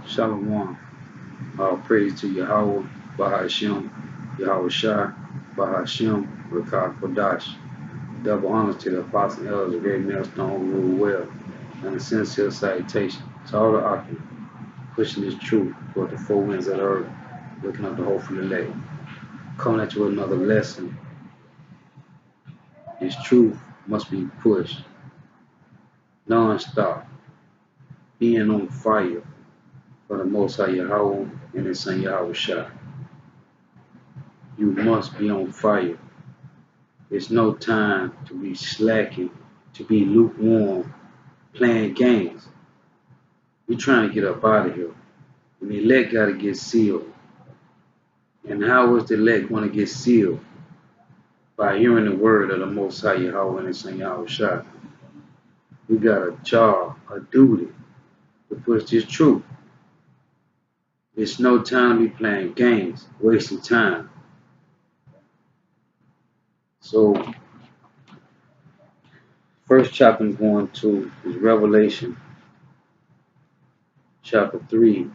Shalom. All praise to Yahweh, Bahashem, Yahawashi, Bahashem, Rakah Kodash. Double honors to the apostle and elders, the great millstone who rule well, and a sincere salutation to all the occupants pushing this truth toward the four winds of the earth, looking up the hopeful elect. Coming at you with another lesson. This truth must be pushed non-stop, being on fire for the Most High Yahweh and His Son Yahawashi. You must be on fire. There's no time to be slacking, to be lukewarm, playing games. We're trying to get up out of here. And the elect got to get sealed. And how is the elect going to get sealed? By hearing the word of the Most High Yahweh and His Son Yahawashi. We got a job, a duty to push this truth. It's no time to be playing games, wasting time. So, first chapter I'm going to is Revelation chapter 3,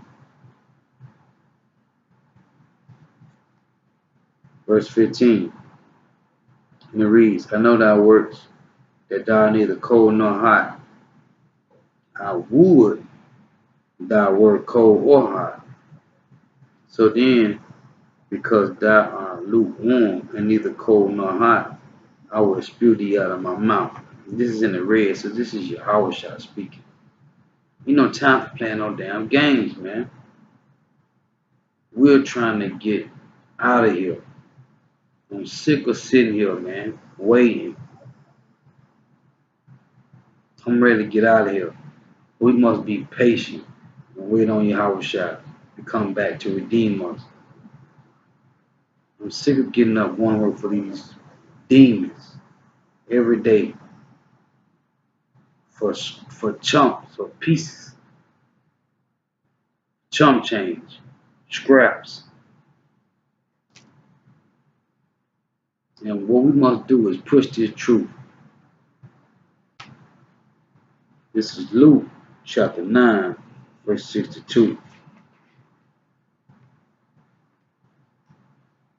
verse 15. And it reads, I know thy works, that thou art neither cold nor hot. I would thou wert cold or hot. So then, because thou art lukewarm and neither cold nor hot, I will spew thee out of my mouth. This is in the red, so this is Yahawashi speaking. You know, time for playing no damn games, man. We're trying to get out of here. I'm sick of sitting here, man, waiting. I'm ready to get out of here. We must be patient and wait on Yahawashi to come back to redeem us. I'm sick of getting up going to work for these demons every day for chumps or pieces, chump change, scraps. And what we must do is push this truth. This is Luke chapter 9, verse 62.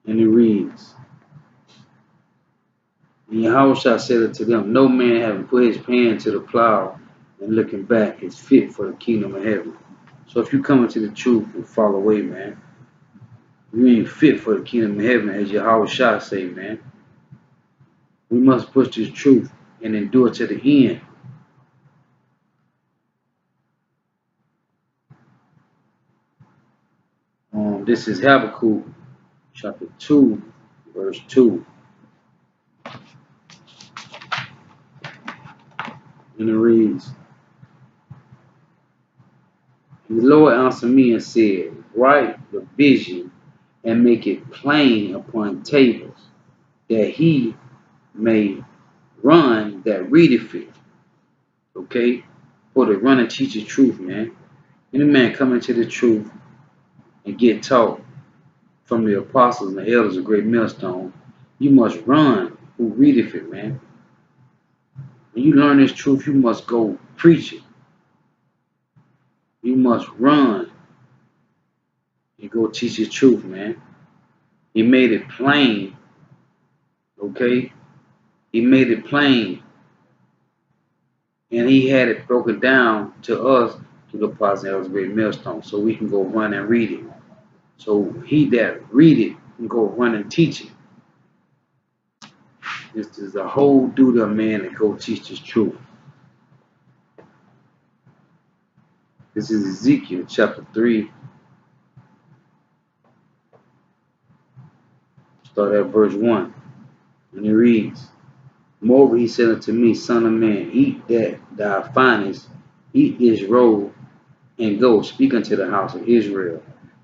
And it reads, and Yahushua said unto them, no man having put his hand to the plow and looking back is fit for the kingdom of heaven. So if you come into the truth and fall away, man, you ain't fit for the kingdom of heaven, as Yahushua say, man. We must push this truth and endure to the end. This is Habakkuk chapter 2, verse 2. And it reads, and the Lord answered me and said, write the vision and make it plain upon tables, that he may run that readeth it. Okay? For to run and teach the truth, man. Any man come into the truth and get taught from the apostles and the elders of great millstone, you must run who readeth it, man. When you learn this truth, you must go preach it. You must run and go teach the truth, man. He made it plain, okay? He made it plain. And he had it broken down to us through the apostles and elders of great millstone, so we can go run and read it. So he that read it can go run and teach it. This is a whole duty of man to go teach this truth. This is Ezekiel chapter 3. Start at verse 1. And it reads, moreover he said unto me, son of man, eat that thou findest, eat this roll, and go speak unto the house of Israel.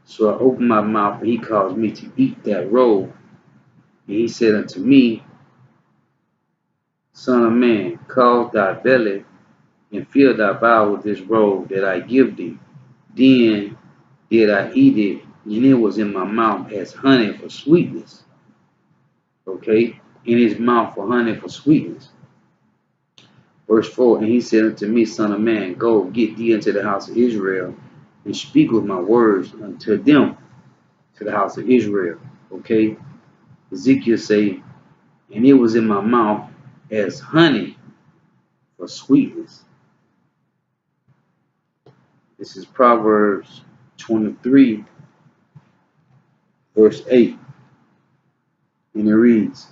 So I opened my mouth, and he caused me to eat that roll. And he said unto me, son of man, cause thy belly and fill thy bowel with this roll that I give thee. Then did I eat it, and it was in my mouth as honey for sweetness. Okay? In his mouth for honey for sweetness. Verse 4, and he said unto me, son of man, go, get thee into the house of Israel, and speak with my words unto them, to the house of Israel. Okay? Ezekiel say, and it was in my mouth as honey for sweetness. This is Proverbs 23, verse 8. And it reads,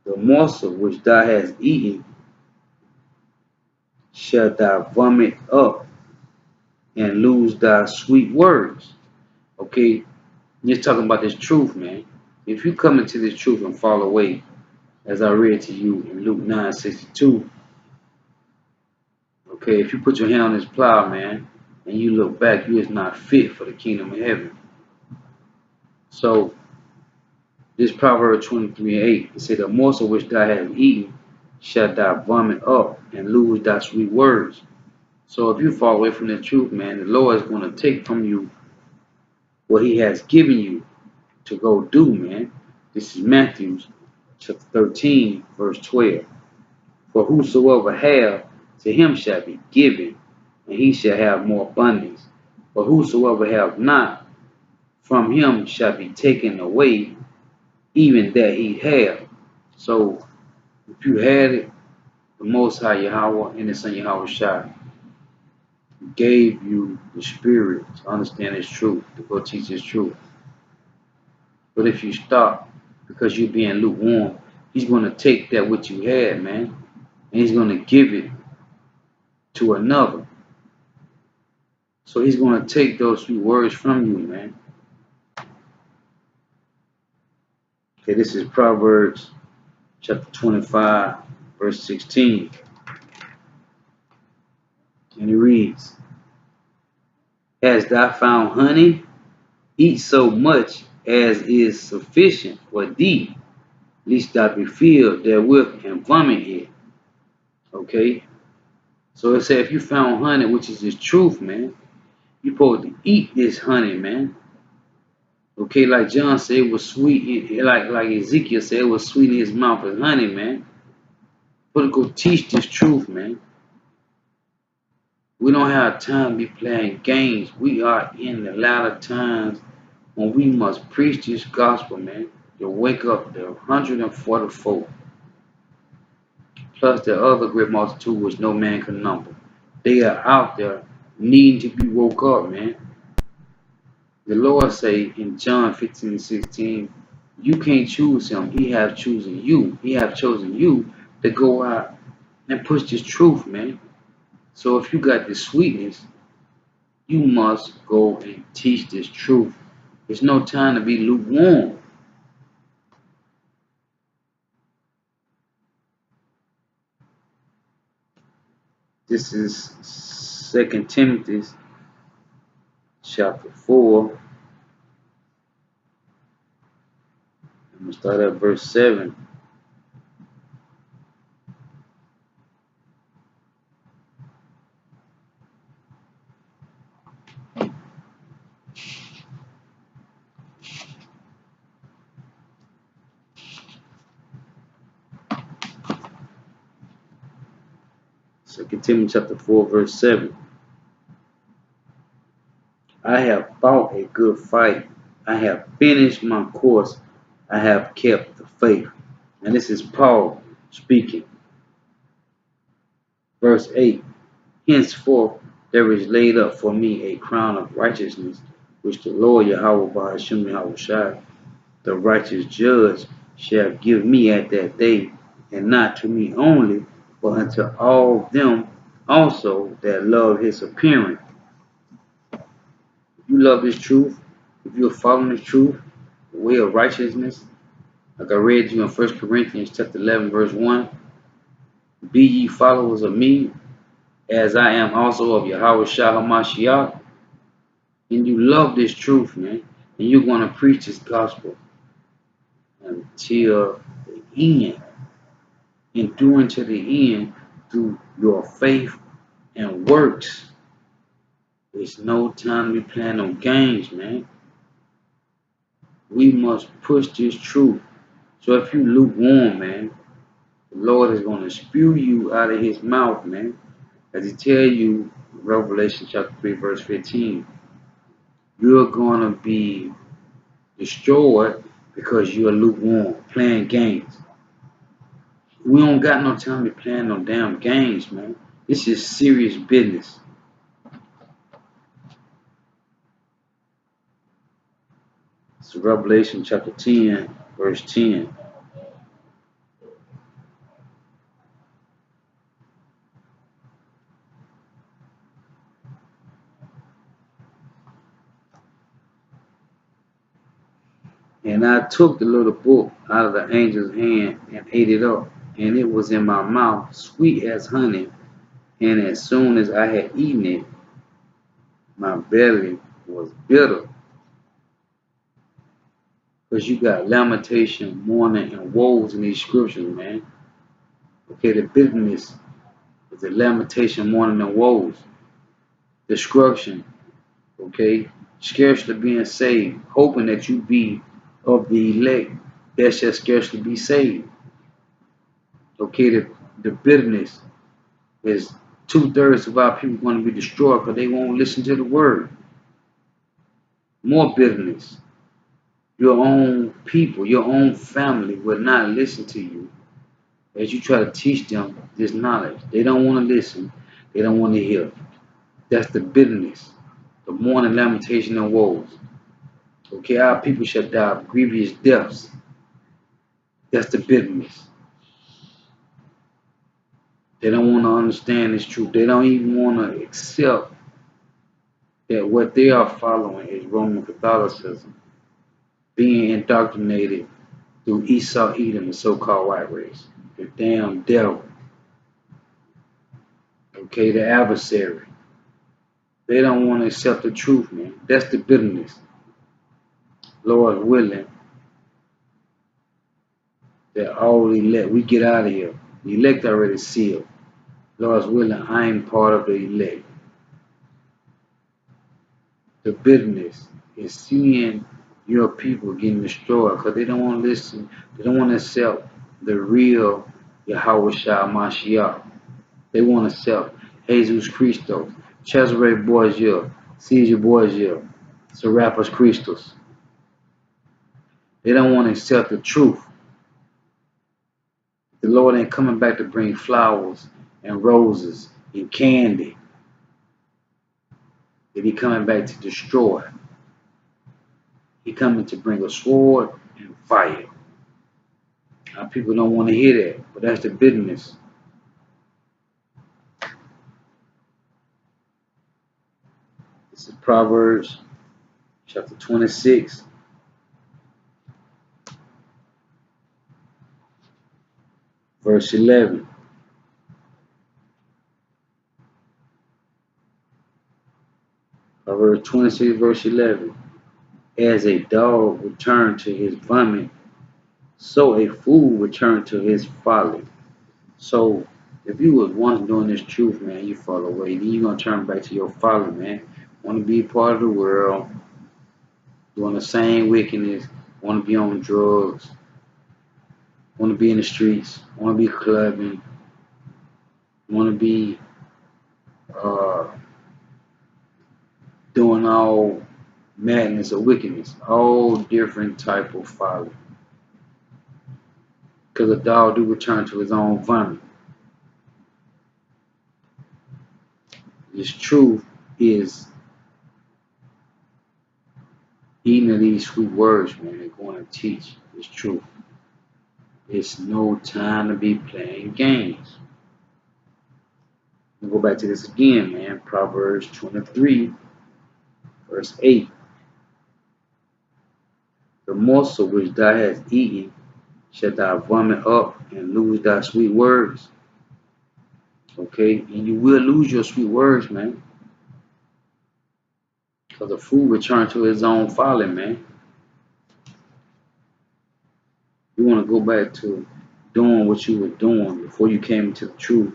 the morsel which thou hast eaten shalt thou vomit up and lose thy sweet words. Okay, you're talking about this truth, man. If you come into this truth and fall away, as I read to you in Luke 9:62, okay, if you put your hand on this plow, man, and you look back, you is not fit for the kingdom of heaven. So, this Proverbs 23:8, it said, the morsel which thou hast eaten shalt thou vomit up and lose thy sweet words. So if you fall away from the truth, man, the Lord is going to take from you what he has given you to go do, man. This is Matthew chapter 13, verse 12. For whosoever have, to him shall be given, and he shall have more abundance. But whosoever have not, from him shall be taken away, even that he have. So if you had it, the Most High Yahweh and the Son Yahawashi gave you the spirit to understand His truth, to go teach His truth. But if you stop because you're being lukewarm, He's going to take that which you had, man, and He's going to give it to another. So He's going to take those sweet words from you, man. Okay, this is Proverbs chapter 25, verse 16. And it reads, hast thou found honey? Eat so much as is sufficient for thee, lest thou be filled therewith and vomit it. Okay? So it said if you found honey, which is this truth, man, you're supposed to eat this honey, man. Okay, like John said, it was sweet, like Ezekiel said, it was sweet in his mouth as honey, man. But go teach this truth, man. We don't have time to be playing games. We are in the latter times when we must preach this gospel, man, to wake up the 144, plus the other great multitude which no man can number. They are out there needing to be woke up, man. The Lord say in John 15:16, you can't choose him. He have chosen you. He have chosen you to go out and push this truth, man. So if you got this sweetness, you must go and teach this truth. There's no time to be lukewarm. This is 2 Timothy chapter 4. I'm going to start at verse 7. Second Timothy chapter 4, verse 7. I have fought a good fight. I have finished my course. I have kept the faith. And this is Paul speaking. Verse 8. Henceforth there is laid up for me a crown of righteousness, which the Lord Yahweh Bahashim Yahawashi, the righteous judge, shall give me at that day, and not to me only, but unto all them also that love his appearing. If you love this truth, if you're following the truth, the way of righteousness, like I read to you in 1 Corinthians chapter 11, verse 1, be ye followers of me, as I am also of Yahawashi HaMashiach, and you love this truth, man, and you're going to preach this gospel until the end, enduring to the end through your faith and works. There's no time to be playing no games, man. We must push this truth. So if you lukewarm, man, the Lord is going to spew you out of his mouth, man. As he tell you, Revelation chapter 3, verse 15, you're gonna be destroyed because you're lukewarm, playing games. We don't got no time to be playing no damn games, man. This is serious business. It's Revelation chapter 10, verse 10. And I took the little book out of the angel's hand and ate it up, and it was in my mouth, sweet as honey. And as soon as I had eaten it, my belly was bitter. Because you got lamentation, mourning, and woes in these scriptures, man. Okay, the bitterness is the lamentation, mourning, and woes. Destruction, okay? Scarcely being saved, hoping that you be of the elect that shall scarcely be saved. Okay, the bitterness is 2/3 of our people going to be destroyed because they won't listen to the word. More bitterness. Your own people, your own family will not listen to you as you try to teach them this knowledge. They don't want to listen. They don't want to hear. That's the bitterness, the mourning, lamentation, and woes. Okay, our people shall die of grievous deaths. That's the bitterness. They don't want to understand this truth. They don't even want to accept that what they are following is Roman Catholicism, being indoctrinated through Esau Edom, the so-called white race, the damn devil. Okay, the adversary. They don't want to accept the truth, man. That's the bitterness. Lord willing, that all elect, we get out of here. The elect already sealed. Lord's willing, I ain't part of the elect. The bitterness is seeing your people getting destroyed because they don't want to listen. They don't want to accept the real Yahawashi Mashiach. They want to accept Jesus Christos, Cesare Borgia, Caesar Borgia, Serapis Christos. They don't want to accept the truth. The Lord ain't coming back to bring flowers and roses and candy. That He coming back to destroy. He coming to bring a sword and fire. Now people don't want to hear that, but that's the bitterness. This is Proverbs chapter 26, verse 11. Proverbs 26, verse 11. As a dog returned to his vomit, so a fool returned to his folly. So if you was once doing this truth, man, you fall away. Then you're going to turn back to your folly, man. Want to be part of the world, doing the same wickedness, want to be on drugs, want to be in the streets, want to be clubbing, want to be uh, doing all madness or wickedness, all different type of folly. Because a dog do return to his own vomit. This truth is eating of these sweet words, man. They're going to teach this truth. It's no time to be playing games. We'll go back to this again, man. Proverbs 23, verse 8. The morsel which thou hast eaten shalt thou vomit up and lose thy sweet words. Okay? And you will lose your sweet words, man. Because the fool returned to his own folly, man. You want to go back to doing what you were doing before you came into the truth.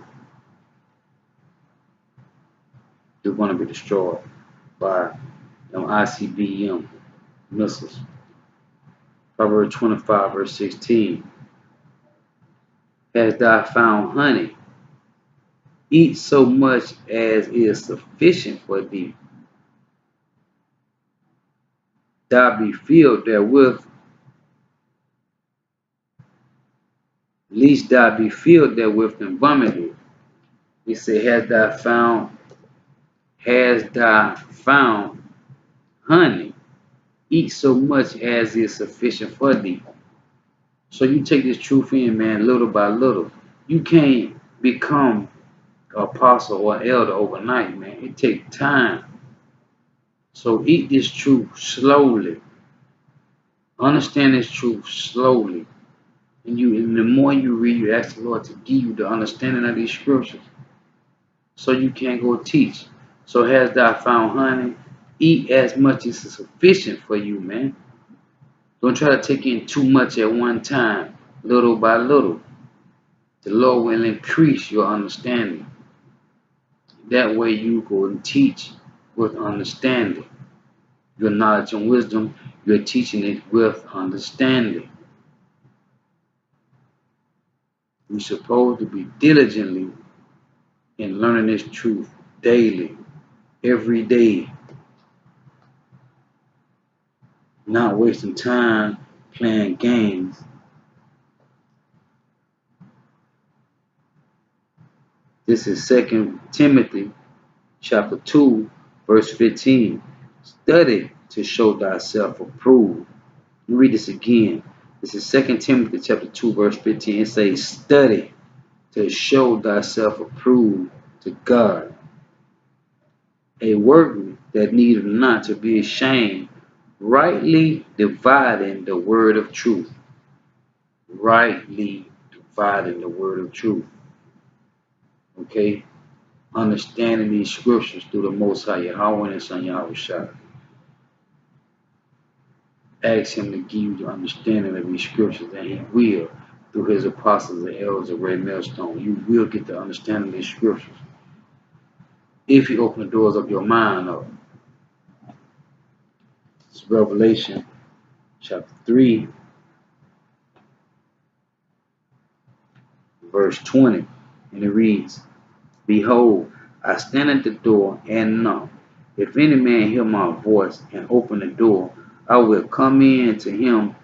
You're going to be destroyed by them ICBM missiles. Proverbs 25, verse 16. Hast thou found honey Eat so much as is sufficient for thee. Thou be filled therewith, lest thou be filled therewith and vomited. He said, has thou found honey? Eat so much as is sufficient for thee. So you take this truth in, man, little by little. You can't become an apostle or an elder overnight, man. It takes time. So eat this truth slowly. Understand this truth slowly. And the more you read, you ask the Lord to give you the understanding of these scriptures. So you can go teach. So has thou found honey? Eat as much as is sufficient for you, man. Don't try to take in too much at one time, little by little. The Lord will increase your understanding. That way you go and teach with understanding. Your knowledge and wisdom, you're teaching it with understanding. We're supposed to be diligently in learning this truth daily, every day. Not wasting time playing games. This is 2 Timothy chapter 2, verse 15. Study to show thyself approved. Let me read this again. This is 2 Timothy chapter 2, verse 15. It says, study to show thyself approved to God, a workman that needeth not to be ashamed, rightly dividing the word of truth. Rightly dividing the word of truth. Okay? Understanding these scriptures through the Most High Yahweh and His Son Yahawashi. Ask Him to give you the understanding of these scriptures, and He will, through His apostles and elders of Red Millstone. You will get the understanding of these scriptures if you open the doors of your mind up. It's Revelation chapter 3, verse 20, and it reads, behold, I stand at the door and knock. If any man hear my voice and open the door, I will come in to him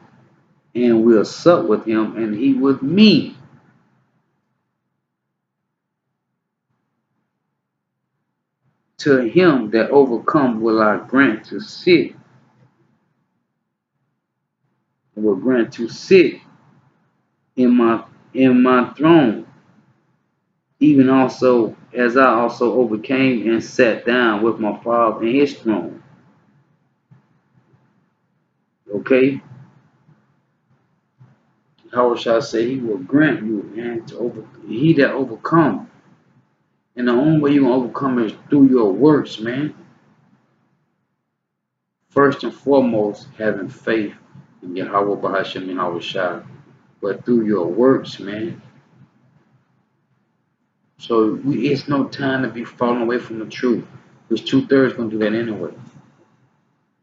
and will sup with him and he with me. To him that overcome will I grant to sit, in my throne, even also as I also overcame and sat down with my Father in His throne. Okay? How shall I say? He will grant you, man, he that overcome. And the only way you can overcome is through your works, man. First and foremost, having faith in Yahweh Bahashem Yahawashi, but through your works, man. So it's no time to be falling away from the truth, because 2/3 gonna do that anyway.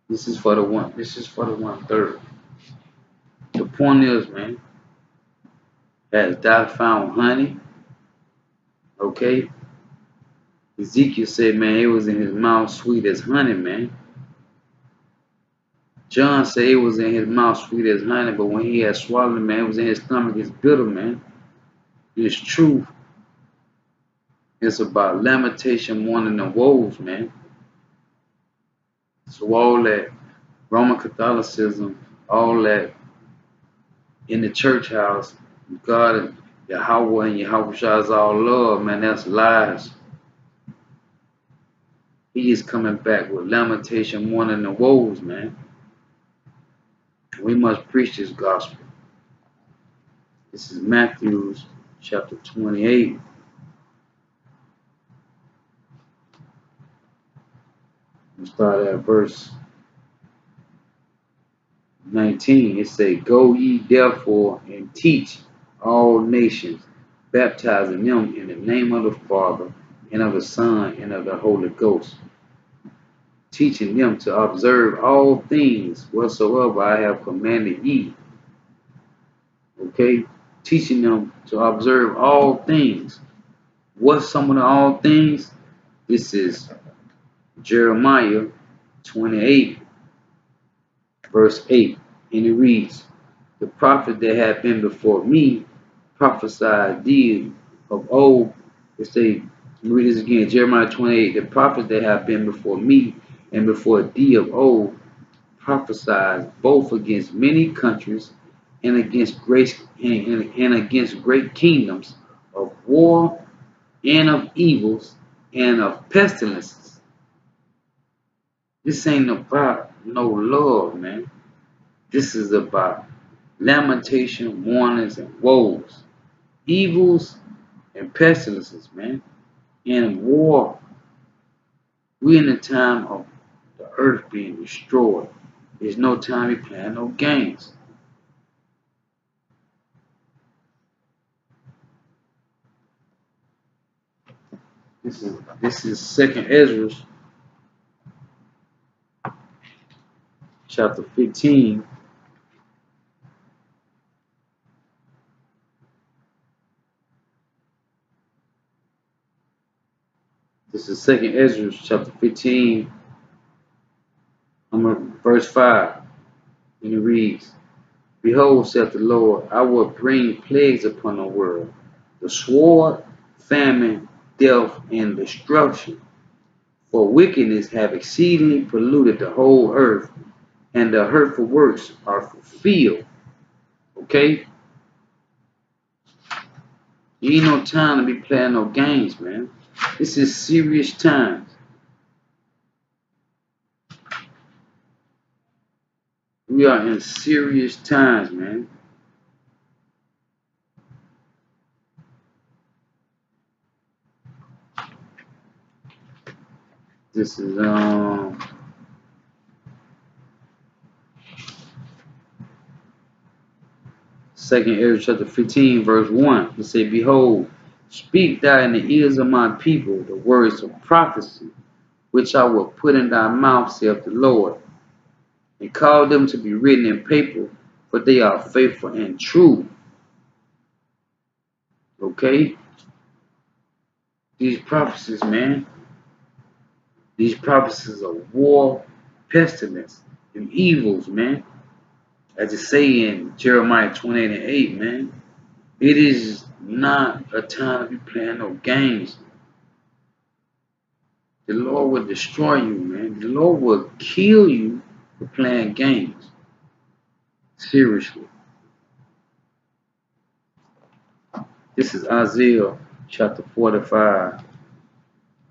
This is for the 1/3. The point is, man, has thou found honey? Okay. Ezekiel said, man, it was in his mouth sweet as honey, man. John said it was in his mouth sweet as honey, but when he had swallowed it, man, it was in his stomach, it's bitter, man. It's truth. It's about lamentation, mourning, and woes, man. So all that Roman Catholicism, all that in the church house, God and Yahweh and Yahawashi is all love, man, that's lies. He is coming back with lamentation, mourning, and woes, man. We must preach this gospel. This is Matthew chapter 28. We start at verse 19. It says, go ye therefore and teach all nations, baptizing them in the name of the Father, and of the Son, and of the Holy Ghost, teaching them to observe all things whatsoever I have commanded ye. Okay? Teaching them to observe all things What's some of the all things? This is Jeremiah 28, verse 8. And it reads, the prophet that had been before me prophesied thee of old. Let's say, let me read this again. Jeremiah 28, the prophet that have been before me and before thee of old prophesied both against many countries and against great kingdoms of war and of evils and of pestilences. This ain't about no love, man. This is about lamentation, warnings, and woes, evils and pestilences, man, and war. We in the time of the earth being destroyed. There's no time to be playing no games. This is Second Ezra, chapter 15. This is Second Ezra, chapter 15. I'm on verse 5, and it reads, behold, saith the Lord, I will bring plagues upon the world, the sword, famine, death, and destruction. For wickedness have exceedingly polluted the whole earth, and the hurtful works are fulfilled. Okay? You ain't no time to be playing no games, man. This is serious times. We are in serious times, man. This is Second Ezra chapter 15, verse 1. It say, behold, speak thou in the ears of my people the words of prophecy, which I will put in thy mouth, saith the Lord, and call them to be written in paper, for they are faithful and true. Okay? These prophecies, man. These prophecies of war, pestilence, and evils, man. As it say in Jeremiah 28 and 8, man. It is not a time to be playing no games. The Lord will destroy you, man. The Lord will kill you for playing games. Seriously. This is Isaiah chapter 45,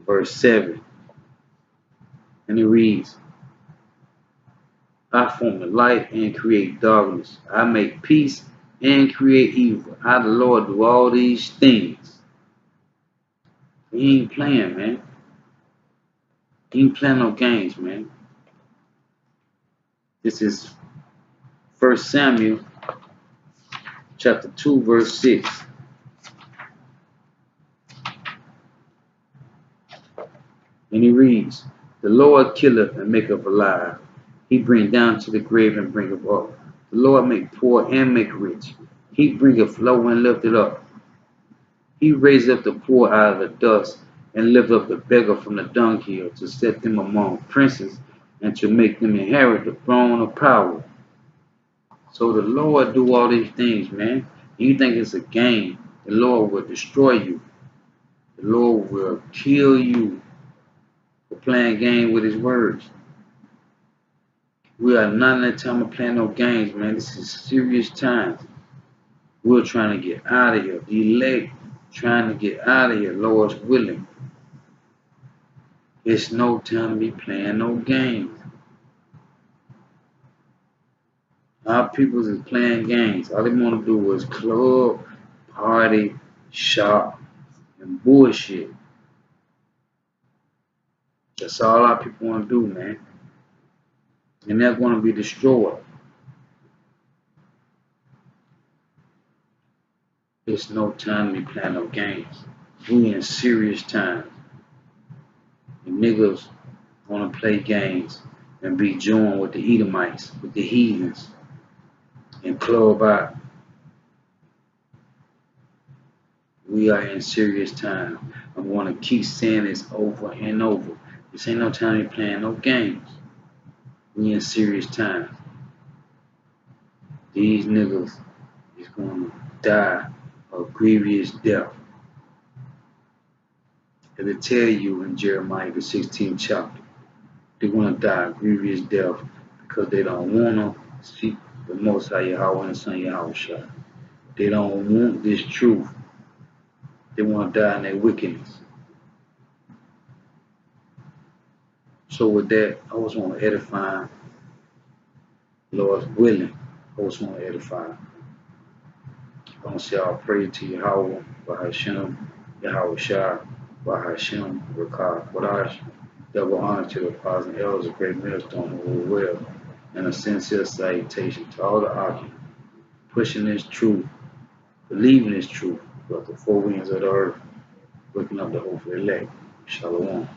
verse 7. And it reads, I form the light and create darkness. I make peace and create evil. I, the Lord, do all these things. He ain't playing, man. He ain't playing no games, man. This is 1 Samuel chapter 2, verse 6. And he reads, the Lord killeth and maketh alive. He bring down to the grave and bringeth up. The Lord make poor and make rich. He bringeth low and lifteth up. He raised up the poor out of the dust and lift up the beggar from the dunghill, to set them among princes and to make them inherit the throne of power. So the Lord do all these things, man. You think it's a game. The Lord will destroy you. The Lord will kill you for playing game with his words. We are not in the time of playing no games, man. This is serious times. We're trying to get out of here. The elect trying to get out of here, Lord's willing. It's no time to be playing no games. Our people is playing games. All they want to do is club, party, shop, and bullshit. That's all our people want to do, man. And they're going to be destroyed. It's no time to be playing no games. We in serious times. And niggas want to play games and be joined with the Edomites, with the heathens, and club out. We are in serious time. I'm going to keep saying this over and over. This ain't no time to be playing no games. We in serious time. These niggas is going to die a grievous death. It'll tell you in Jeremiah the 16th chapter, they're going to die a grievous death because they don't want to seek the Most High Yahweh and Son Yahawashi. They don't want this truth. They want to die in their wickedness. So with that, I just want to edify, Lord's willing, I just want to edify. I want to say all praise to Yahweh, Bahashem, Yahawashi, Bahashem, Rakah, Kodash. Double honor to the apostles and elders of great millstone who were well, and a sincere salutation to all the occupants pushing this truth, believing this truth, but the four winds of the earth, looking up the hope for the elect. Shalom.